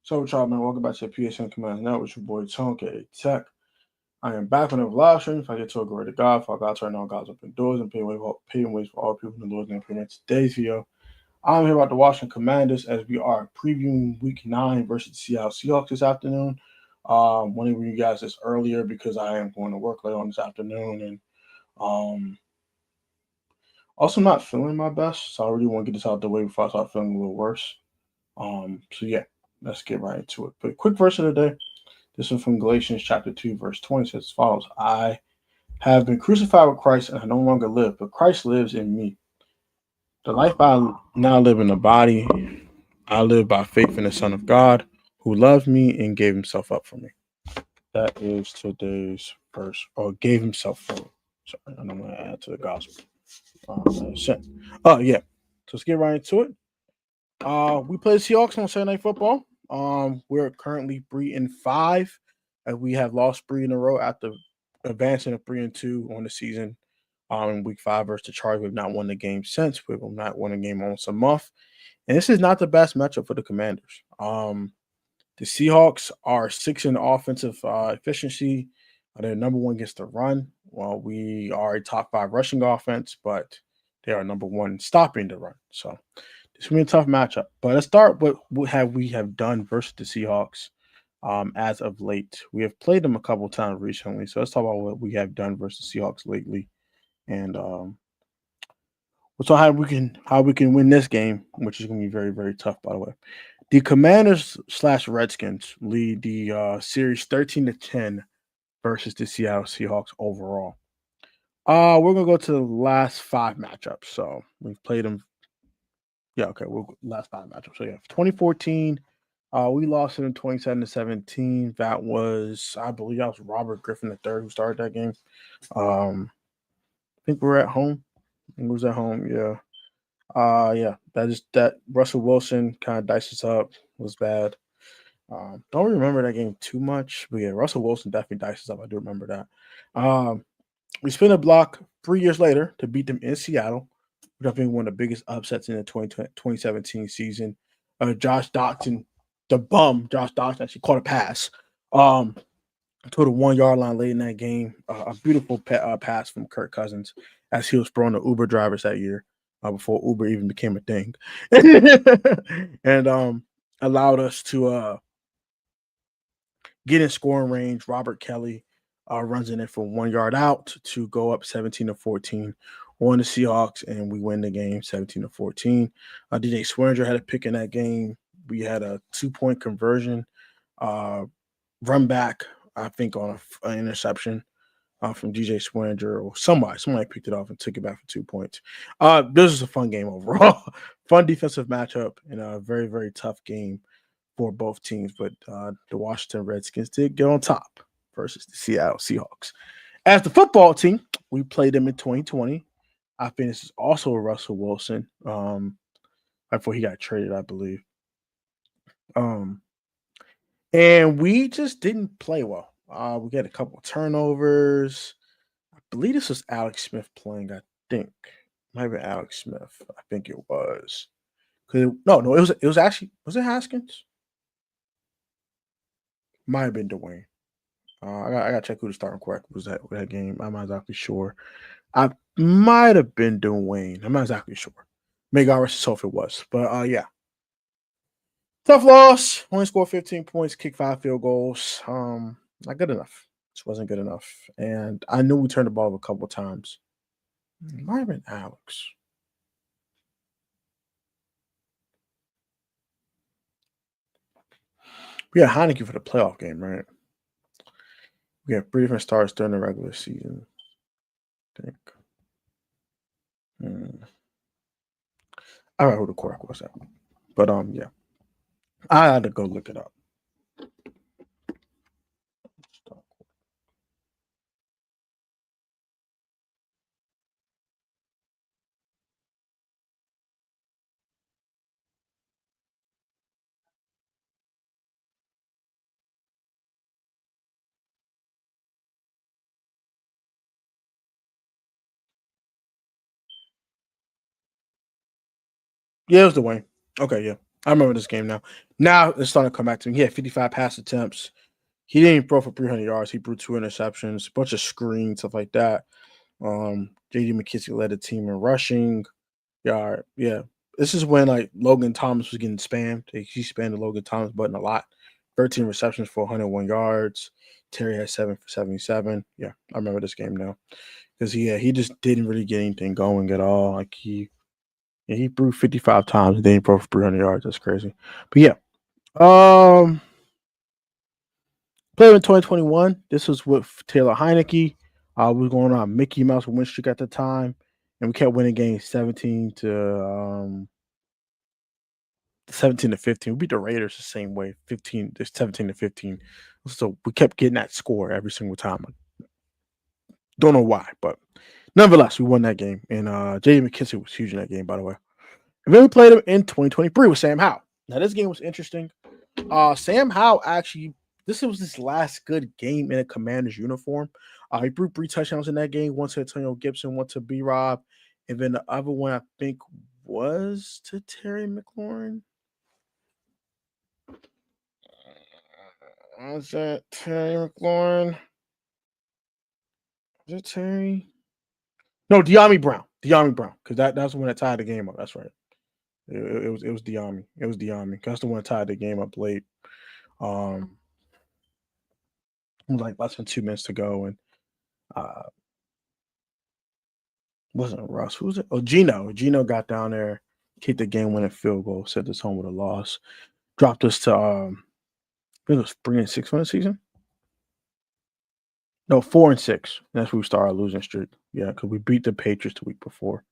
So, what's up, man? Welcome back to the PSN Command Network with your boy Tonka Tech. I am back on the live stream. If I get to a glory to God, for God turn on God's open doors and paving ways for all people in the Lord's name. Pretty much today's video. I'm here about the Washington Commanders as we are previewing Week 9 versus the Seattle Seahawks this afternoon. Wanted to bring you guys this earlier because I am going to work later on this afternoon and also not feeling my best, so I really want to get this out the way before I start feeling a little worse. So yeah, let's get right into it. But quick verse of the day. This is from Galatians chapter 2, verse 20. It says as follows: I have been crucified with Christ, and I no longer live, but Christ lives in me. The life I now live in the body, I live by faith in the Son of God, who loved me and gave himself up for me. That is today's verse, or gave himself for me. Sorry, and I'm going to add to the gospel. Yeah. So let's get right into it. We play the Seahawks on Sunday Night Football. We're currently 3-5, and we have lost 3 in a row after advancing to 3-2 on the season. In Week 5 versus the Chargers, we've not won the game since. We've not won a game almost a month, and this is not the best matchup for the Commanders. The Seahawks are 6th in offensive efficiency. They're number 1 against the run. Well, we are a top 5 rushing offense, but they are number 1 stopping the run. So it's going to be a tough matchup. But let's start with what we have done versus the Seahawks as of late. We have played them a couple times recently. So let's talk about what we have done versus Seahawks lately. And we'll talk how we can win this game, which is going to be very, very tough, by the way. The Commanders/Redskins lead the series 13-10 versus the Seattle Seahawks overall. We're going to go to the last 5 matchups. So we've played them. Yeah, okay. Last 5 matchups. So yeah, 2014, we lost it in 27-17. That was, I believe, that was Robert Griffin III who started that game. I think we were at home. It was at home. Yeah. Yeah. That Russell Wilson kind of diced us up. Was bad. Don't remember that game too much, but yeah, Russell Wilson definitely diced us up. I do remember that. We spin a block 3 years later to beat them in Seattle. Definitely one of the biggest upsets in the 2017 season. Josh Doctson, Josh Doctson actually caught a pass to the 1-yard line late in that game. A beautiful pass from Kirk Cousins as he was throwing the Uber drivers that year before Uber even became a thing. And allowed us to get in scoring range. Robert Kelly runs in it from 1 yard out to go up 17-14 on the Seahawks, and we win the game 17-14. DJ Swearinger had a pick in that game. We had a 2-point conversion, run back, I think, on an interception from DJ Swearinger or somebody picked it off and took it back for 2 points. This was a fun game overall. Fun defensive matchup and a very, very tough game for both teams, but the Washington Redskins did get on top versus the Seattle Seahawks. As the football team, we played them in 2020. I think this is also Russell Wilson before he got traded, I believe. And we just didn't play well. We got a couple of turnovers. I believe this was Alex Smith playing, I think. Might have been Alex Smith. I think it was. No, it was actually, was it Haskins? Might have been Dwayne. I got to check who the starting quarterback was that game. I'm not exactly sure. I might have been Dwayne. I'm not exactly sure. May God rest his soul if it was. But yeah. Tough loss. Only scored 15 points, kicked 5 field goals. Not good enough. This wasn't good enough. And I knew we turned the ball over a couple of times. It might have been Alex. We had Heineke for the playoff game, right? We have 3 different starts during the regular season. I think. I don't know who the quarterback was at. But yeah. I had to go look it up. Yeah, it was Dwayne. Okay, yeah. I remember this game now. Now it's starting to come back to me. He had 55 pass attempts. He didn't throw for 300 yards. He threw 2 interceptions, a bunch of screens, stuff like that. JD McKissick led the team in rushing. Yeah. This is when like Logan Thomas was getting spammed. He spammed the Logan Thomas button a lot. 13 receptions for 101 yards. Terry had 7 for 77. Yeah, I remember this game now because he just didn't really get anything going at all. Like he threw 55 times and then he broke for 300 yards. That's crazy. But yeah, um, played in 2021. This was with Taylor Heineke. We were going on Mickey Mouse win streak at the time, and we kept winning games 17 to 15. We beat the Raiders the same way, 17 to 15. So we kept getting that score every single time. Don't know why, but nonetheless, we won that game. And J.D. McKissick was huge in that game, by the way. And then we played him in 2023 with Sam Howell. Now, this game was interesting. Sam Howell actually, this was his last good game in a Commander's uniform. He threw 3 touchdowns in that game, one to Antonio Gibson, one to B Rob, and then the other one I think was to Terry McLaurin. Was that Terry McLaurin? Was it Terry? No, De'Ami Brown. De'Ami Brown, because that's the one that tied the game up. That's right. It was De'Ami. It was De'Ami. That's the one that tied the game up late. Um, it was like less than 2 minutes to go, and uh, wasn't Russ. Who was it? Oh, Gino. Gino got down there, kicked the game-winning field goal, sent us home with a loss, dropped us to I think it was 3-6 for the season. No, 4-6. That's when we started losing streak. Yeah, because we beat the Patriots the week before.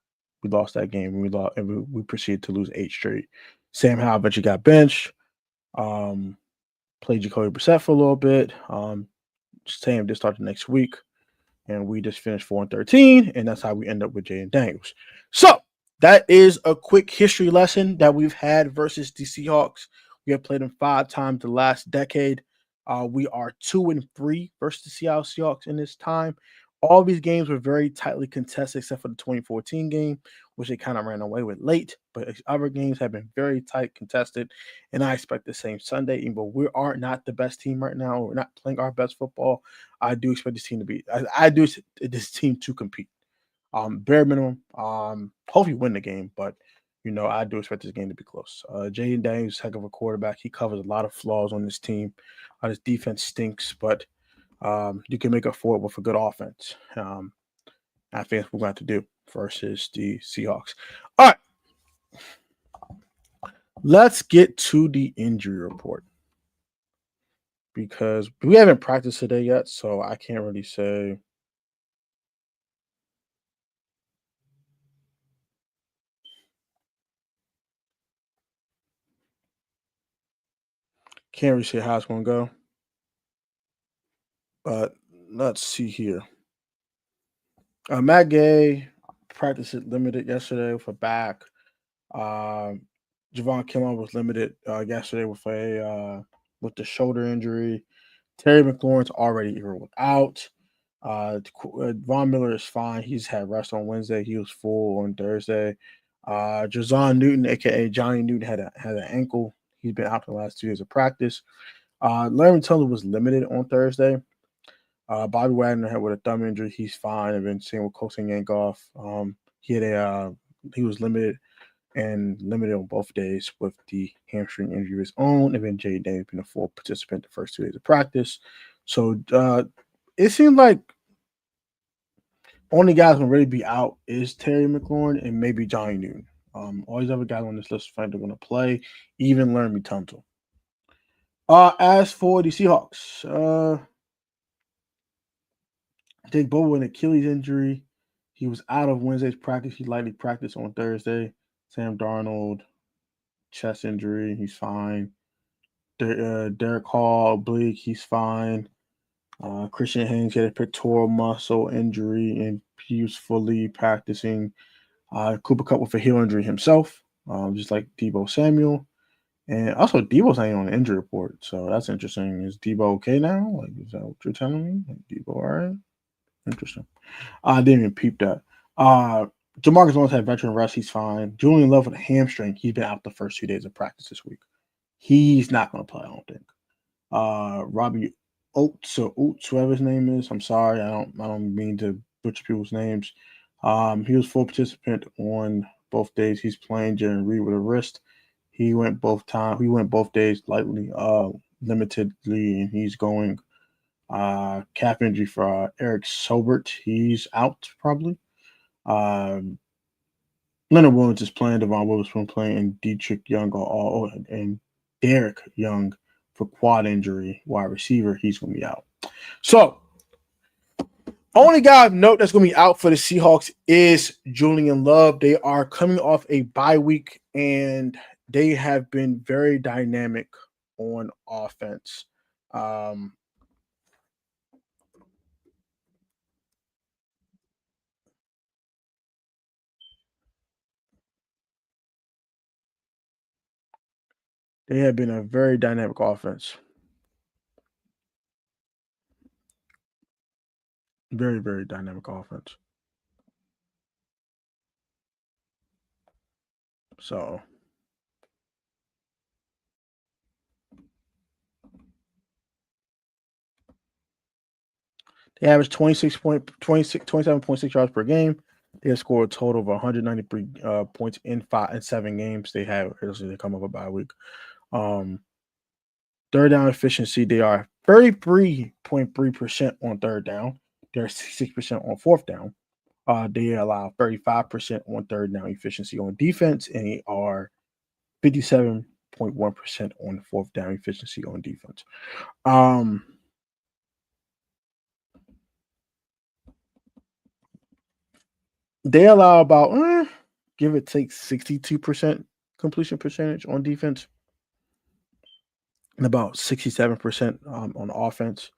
We lost that game, and we proceeded to lose 8 straight. Sam Howell eventually got benched. Um, played Jacoby Brissett for a little bit. Sam did start the next week, and we just finished 4-13, and that's how we end up with Jaden Daniels. So that is a quick history lesson that we've had versus the Seahawks. We have played them 5 times the last decade. We are 2-3 versus the Seattle Seahawks in this time. All these games were very tightly contested, except for the 2014 game, which they kind of ran away with late. But other games have been very tight contested, and I expect the same Sunday. Even though we are not the best team right now, we're not playing our best football. I do expect this team to be. I do expect this team to compete. Bare minimum. Hopefully win the game, but I do expect this game to be close. Jaden Daniels, heck of a quarterback. He covers a lot of flaws on this team. His defense stinks, but you can make up for it with a good offense. I think that's what we're going to have to do versus the Seahawks. All right. Let's get to the injury report because we haven't practiced today yet, so I can't really say. Can't really say how it's going to go. But let's see here. Matt Gay practiced limited yesterday with a back. Um, Javon Kinlaw was limited yesterday with the shoulder injury. Terry McLaurin's already ruled out. Von Miller is fine. He's had rest on Wednesday. He was full on Thursday. Jazon Newton, aka Johnny Newton, had an ankle. He's been out for the last 2 years of practice. Larry Tunsil was limited on Thursday. Bobby Wagner had with a thumb injury. He's fine. I've been seeing with Kosin Yankoff. He was limited on both days with the hamstring injury of his own. And then Jay Daniels been a full participant the first 2 days of practice. So it seems like only guys going to really be out is Terry McLaurin and maybe Johnny Newton. All these other guys on this list are going to play, even Laremy Tunsil. As for the Seahawks, Jake Bobo with an Achilles injury. He was out of Wednesday's practice. He likely practiced on Thursday. Sam Darnold, chest injury. He's fine. Derek Hall, oblique. He's fine. Christian Haynes had a pectoral muscle injury, and he was fully practicing. Cooper Kupp with a heel injury himself, just like Deebo Samuel. And also, Debo's not even on the injury report, so that's interesting. Is Debo okay now? Like, is that what you're telling me? Like, Debo all right? Interesting. I didn't even peep that. Jamarcus Lawrence had veteran rest. He's fine. Julian Love with a hamstring. He's been out the first 2 days of practice this week. He's not going to play, I don't think. Robbie Oates, whoever his name is. I'm sorry, I don't mean to butcher people's names. He was full participant on both days. He's playing Jerry Reed with a wrist. He went both time. He went both days lightly, limitedly, and he's going. Calf injury for Eric Sobert. He's out probably. Um, Leonard Williams is playing. Devon Witherspoon playing, and Dietrich Young and Derek Young for quad injury, wide receiver. He's going to be out. So, only guy of note that's going to be out for the Seahawks is Julian Love. They are coming off a bye week, and they have been very dynamic on offense. They have been a very dynamic offense. Very, very dynamic offense. So they average 27.6 yards per game. They have scored a total of 193 points in 7 games. They come up a bye week. Third down efficiency, they are 33.3% on third down. They're 66% on fourth down. They allow 35% on third down efficiency on defense, and they are 57.1% on fourth down efficiency on defense. They allow about give or take 62% completion percentage on defense and about 67% on offense.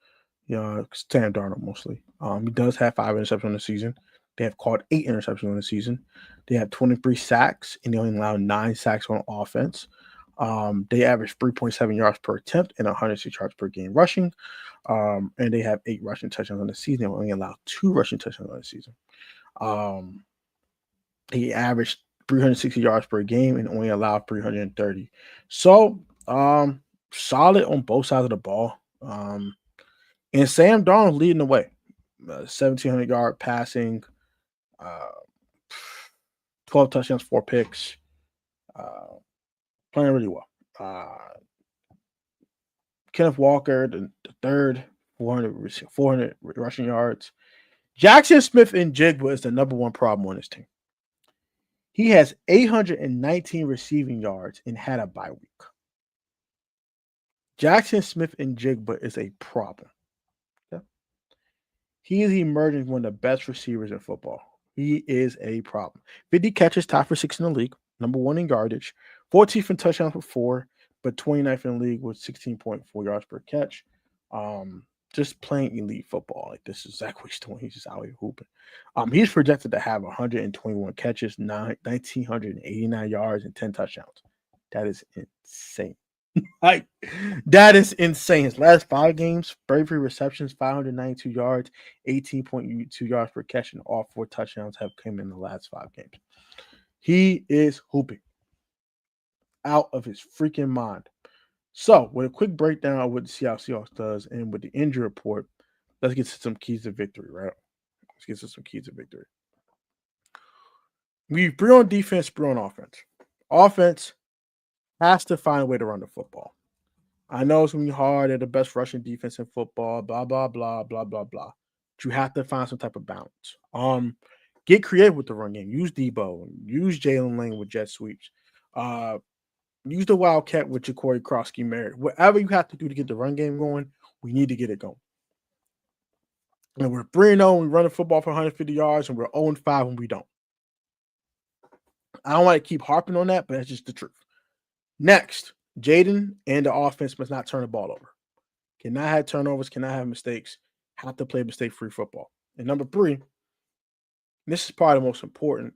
Sam Darnold mostly. He does have 5 interceptions on the season. They have caught 8 interceptions on the season. They have 23 sacks, and they only allow 9 sacks on offense. They average 3.7 yards per attempt and 106 yards per game rushing. And they have 8 rushing touchdowns on the season. They only allow 2 rushing touchdowns on the season. He averaged 360 yards per game and only allowed 330. So, solid on both sides of the ball. And Sam Darnold leading the way. 1,700-yard passing, 12 touchdowns, 4 picks. Playing really well. Kenneth Walker, the third, 400 rushing yards. Jackson Smith-Njigba is the number one problem on this team. He has 819 receiving yards and had a bye week. Jackson Smith-Njigba is a problem. Okay? He is emerging one of the best receivers in football. He is a problem. 50 catches, tied for 6 in the league, number 1 in yardage, 14th in touchdowns for 4, but 29th in the league with 16.4 yards per catch. Just playing elite football. Like, this is exactly what he's doing. He's just out here hooping. He's projected to have 121 catches, 1,989 yards, and 10 touchdowns. That is insane. Like, that is insane. His last 5 games, 33 receptions, 592 yards, 18.2 yards per catch, and all 4 touchdowns have come in the last 5 games. He is hooping out of his freaking mind. So, with a quick breakdown of what the Seahawks does and with the injury report, let's get to some keys to victory, right? Let's get to some keys to victory. We bring on defense, bring on offense. Offense has to find a way to run the football. I know it's going to be hard. They're the best rushing defense in football, blah, blah, blah, blah, blah, blah. But you have to find some type of balance. Get creative with the run game. Use Debo. Use Jalen Lane with jet sweeps. Use the Wildcat with Ja'Cory Krosky Merritt. Whatever you have to do to get the run game going, we need to get it going. And we're 3-0, we run the football for 150 yards, and we're 0-5 when we don't. I don't want to keep harping on that, but that's just the truth. Next, Jaden and the offense must not turn the ball over. Cannot have turnovers, cannot have mistakes. Have to play mistake-free football. And number 3, this is probably the most important.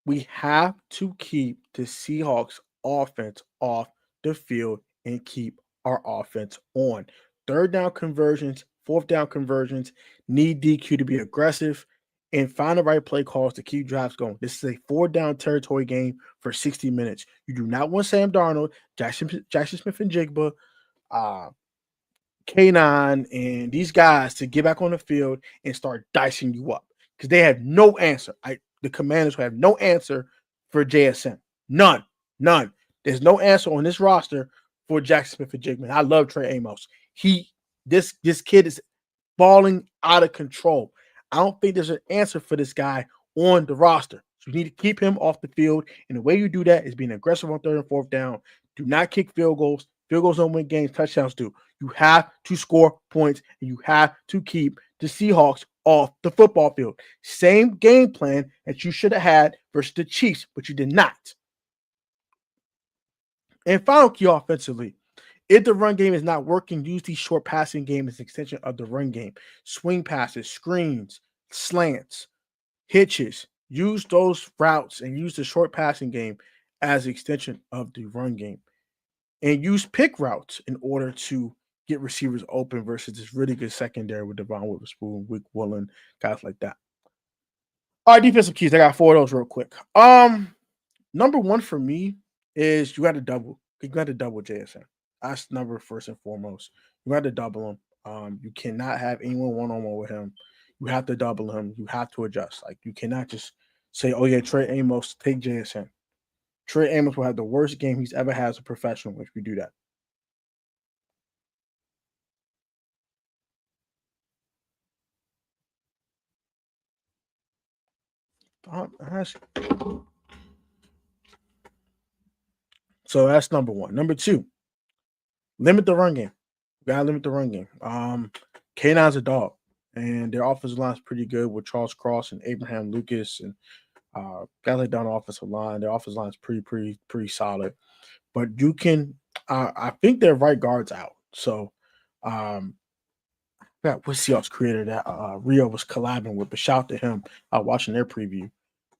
We have to keep the Seahawks offense off the field and keep our offense on. Third down conversions, fourth down conversions, need DQ to be aggressive, and find the right play calls to keep drives going. This is a 4-down territory game for 60 minutes. You do not want Sam Darnold, Jackson Smith and Jigba, uh, K9, and these guys to get back on the field and start dicing you up because they have no answer. The Commanders have no answer for JSN. None. There's no answer on this roster for Jackson Smith and Jigba. I love Trey Amos. This kid is balling out of control. I don't think there's an answer for this guy on the roster. So you need to keep him off the field. And the way you do that is being aggressive on 3rd and 4th down. Do not kick field goals. Field goals don't win games. Touchdowns do. You have to score points, and you have to keep the Seahawks off the football field. Same game plan that you should have had versus the Chiefs, but you did not. And final key offensively, if the run game is not working, use the short passing game as an extension of the run game. Swing passes, screens, slants, hitches. Use those routes and use the short passing game as an extension of the run game. And use pick routes in order to get receivers open versus this really good secondary with Devon Witherspoon, Wick Woolen, guys like that. All right, defensive keys. I got 4 of those real quick. Number 1 for me is you got to double JSN. That's number first and foremost. You got to double him. You cannot have anyone one-on-one with him. You have to double him. You have to adjust. Like, you cannot just say, oh, yeah, Trey Amos, take JSN. Trey Amos will have the worst game he's ever had as a professional if we do that. So that's number 1. Number 2, limit the run game. You gotta limit the run game. K9's a dog, and their offensive line is pretty good with Charles Cross and Abraham Lucas and guys like down the offensive line. Their offensive line is pretty solid. But you can, I think their right guard's out. So, what Seahawks creator that Rio was collabing with, but shout out to him watching their preview.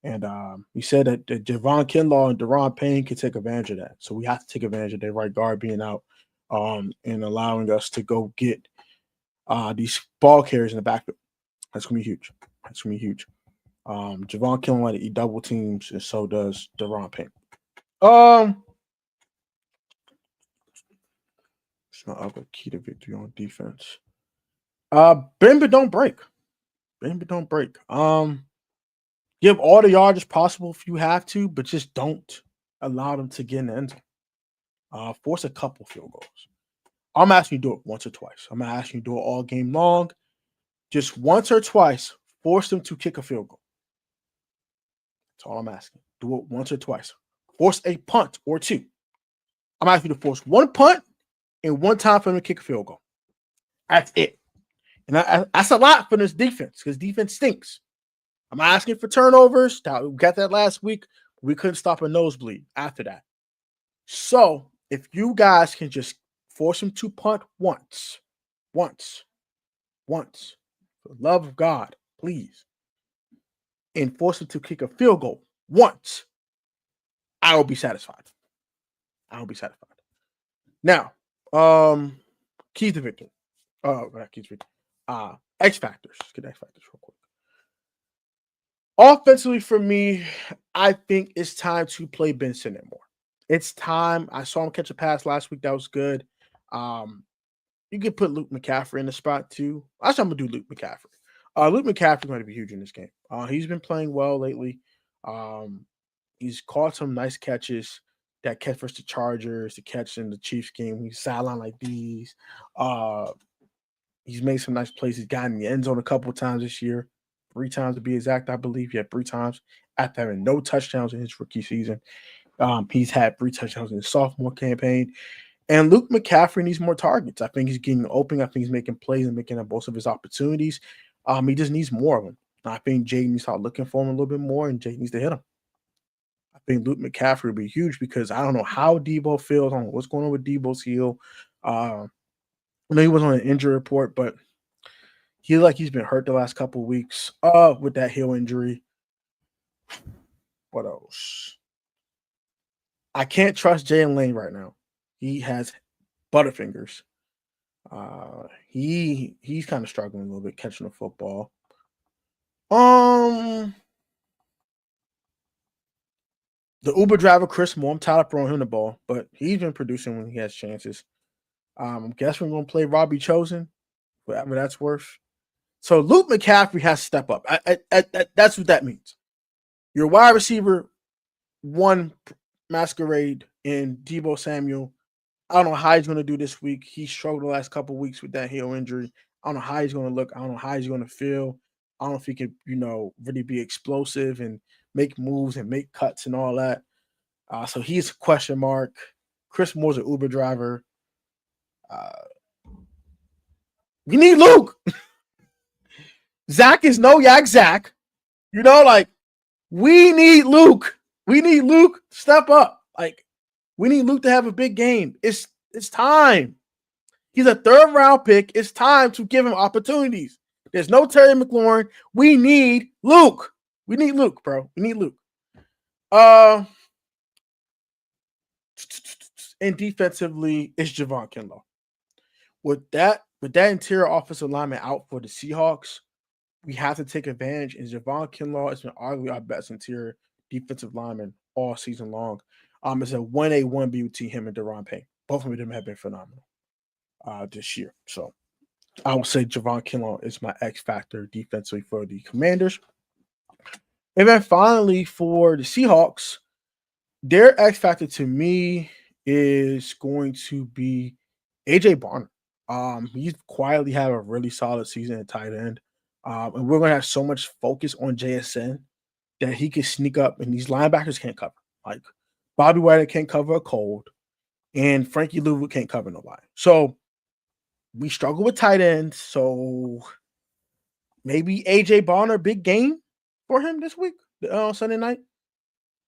And he said that Javon Kinlaw and Deron Payne can take advantage of that. So we have to take advantage of their right guard being out and allowing us to go get these ball carriers in the backfield. That's going to be huge. Javon Kinlaw to eat double teams, and so does Deron Payne. It's my other key to victory on defense. Bend but don't break. Give all the yardage possible if you have to, but just don't allow them to get in the end zone. Force a couple field goals. I'm asking you to do it once or twice. I'm not asking you to do it all game long. Just once or twice, force them to kick a field goal. That's all I'm asking. Do it once or twice. Force a punt or 2. I'm asking you to force 1 punt and 1 time for them to kick a field goal. That's it. And that's a lot for this defense because defense stinks. I'm asking for turnovers. We got that last week. We couldn't stop a nosebleed after that. So if you guys can just force them to punt once, for the love of God, please, and force them to kick a field goal once, I will be satisfied. Now, keys to victory. Not keys to victory. X factors. Let's get X factors real quick. Offensively, for me, I think it's time to play Ben Sinnott more. It's time. I saw him catch a pass last week. That was good. You could put Luke McCaffrey in the spot too. Actually, I'm going to do Luke McCaffrey. Luke McCaffrey's going to be huge in this game. He's been playing well lately. He's caught some nice catches. That catch versus the Chargers, the catch in the Chiefs game. He's sidelined like these. He's made some nice plays. He's gotten in the end zone a couple of times this year. 3 times to be exact, I believe. Yeah, 3 times after having no touchdowns in his rookie season. He's had 3 touchdowns in his sophomore campaign. And Luke McCaffrey needs more targets. I think he's getting open. I think he's making plays and making the most of his opportunities. He just needs more of them. I think Jay needs to start looking for him a little bit more, and Jay needs to hit him. I think Luke McCaffrey will be huge because I don't know how Debo feels. I don't know what's going on with Debo's heel. I know he was on an injury report, but he looked like he's been hurt the last couple of weeks with that heel injury. What else? I can't trust Jalen Lane right now. He has butterfingers. He's kind of struggling a little bit catching the football. The Uber driver Chris Moore, I'm tired of throwing him the ball, but he's been producing when he has chances. I'm guessing we're gonna play Robbie Chosen, whatever that's worth. So Luke McCaffrey has to step up. That's what that means. Your wide receiver one masquerade in Deebo Samuel. I don't know how he's going to do this week. He struggled the last couple of weeks with that heel injury. I don't know how he's going to look. I don't know how he's going to feel. I don't know if he can, really be explosive and make moves and make cuts and all that. So he's a question mark. Chris Moore's an Uber driver. We need Luke. Zach is no yak Zach. We need Luke. We need Luke to step up. We need Luke to have a big game. It's time. He's a third-round pick. It's time to give him opportunities. There's no Terry McLaurin. We need Luke. We need Luke, bro. We need Luke. And defensively, it's Javon Kinlaw. With that interior offensive lineman out for the Seahawks, we have to take advantage. And Javon Kinlaw has been arguably our best interior defensive lineman all season long. It's a 1A, 1B between him and Deron Payne. Both of them have been phenomenal this year. So I would say Javon Kinlaw is my X factor defensively for the Commanders. And then finally for the Seahawks, their X factor to me is going to be AJ Barner. He's quietly had a really solid season at tight end. And we're going to have so much focus on JSN that he can sneak up, and these linebackers can't cover. Like Bobby White can't cover a cold, and Frankie Louvu can't cover nobody. So we struggle with tight ends. So maybe AJ Barner, big game for him this week, Sunday night.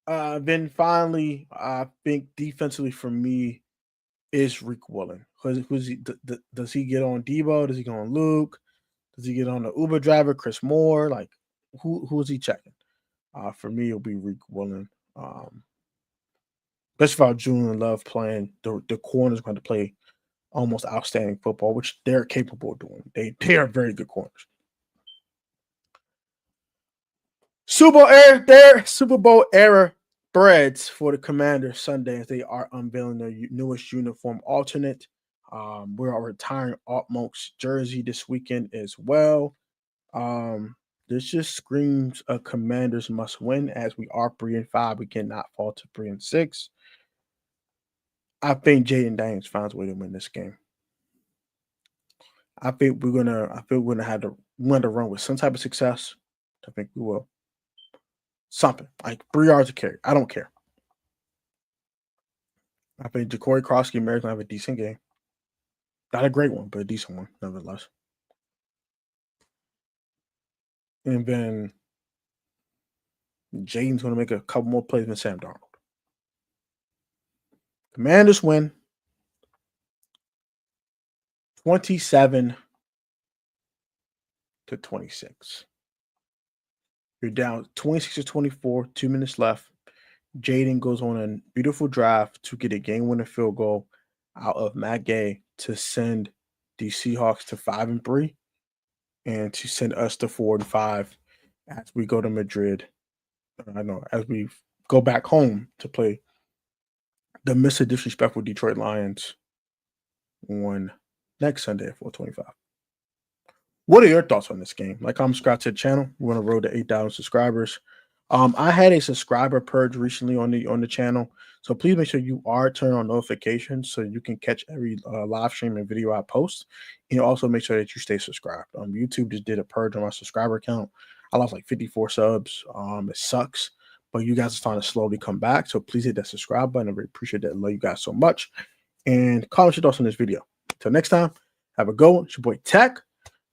Then finally, I think defensively for me is Rick Woolen. Does he get on Deebo? Does he go on Luke? Does he get on the Uber driver, Chris Moore? Like, who is he checking? For me, it'll be Rick Woolen. Especially if Julian Love playing, the corners going to play almost outstanding football, which they're capable of doing. They are very good corners. Super Bowl era breads for the Commanders Sunday as they are unveiling their newest uniform alternate. We are retiring Art Monk's jersey this weekend as well. This just screams a Commanders must win as we are 3-5. We cannot fall to 3-6. I think Jaden Daniels finds a way to win this game. I think we're gonna have to run with some type of success. I think we will. Something like 3 yards of carry. I don't care. I think Ja'Cory Crosby and Mary's gonna have a decent game. Not a great one, but a decent one, nevertheless. And then Jaden's going to make a couple more plays than Sam Darnold. Commanders win 27-26. You're down 26-24, 2 minutes left. Jaden goes on a beautiful drive to get a game-winning field goal out of Matt Gay to send the Seahawks to 5-3 and to send us to 4-5 as we go to Madrid. As we go back home to play the Mr. Disrespectful Detroit Lions on next Sunday at 4:25. What are your thoughts on this game? Like, subscribe to the channel. We're on the road to 8,000 subscribers. I had a subscriber purge recently on the channel, so please make sure you are turning on notifications so you can catch every live stream and video I post, and also make sure that you stay subscribed. YouTube just did a purge on my subscriber count. I lost like 54 subs. It sucks, but you guys are starting to slowly come back, so please hit that subscribe button. I really appreciate that. I love you guys so much, and comment your thoughts on this video. Until next time, have a good one. It's your boy Tech.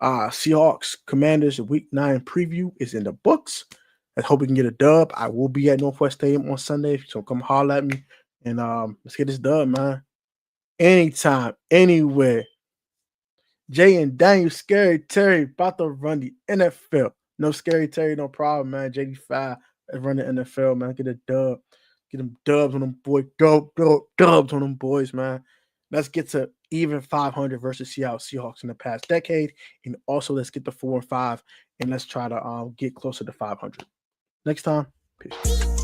Seahawks Commanders Week 9 preview is in the books. I hope we can get a dub. I will be at Northwest Stadium on Sunday, so come holler at me. And let's get this dub, man. Anytime, anywhere. Jay and Daniel, Scary Terry, about to run the NFL. No Scary Terry, no problem, man. JD5, let's run the NFL, man. Get a dub. Get them dubs on them boys. Dubs on them boys, man. Let's get to even 500 versus Seattle Seahawks in the past decade, and also let's get to 4-5, and let's try to get closer to 500. Next time, peace.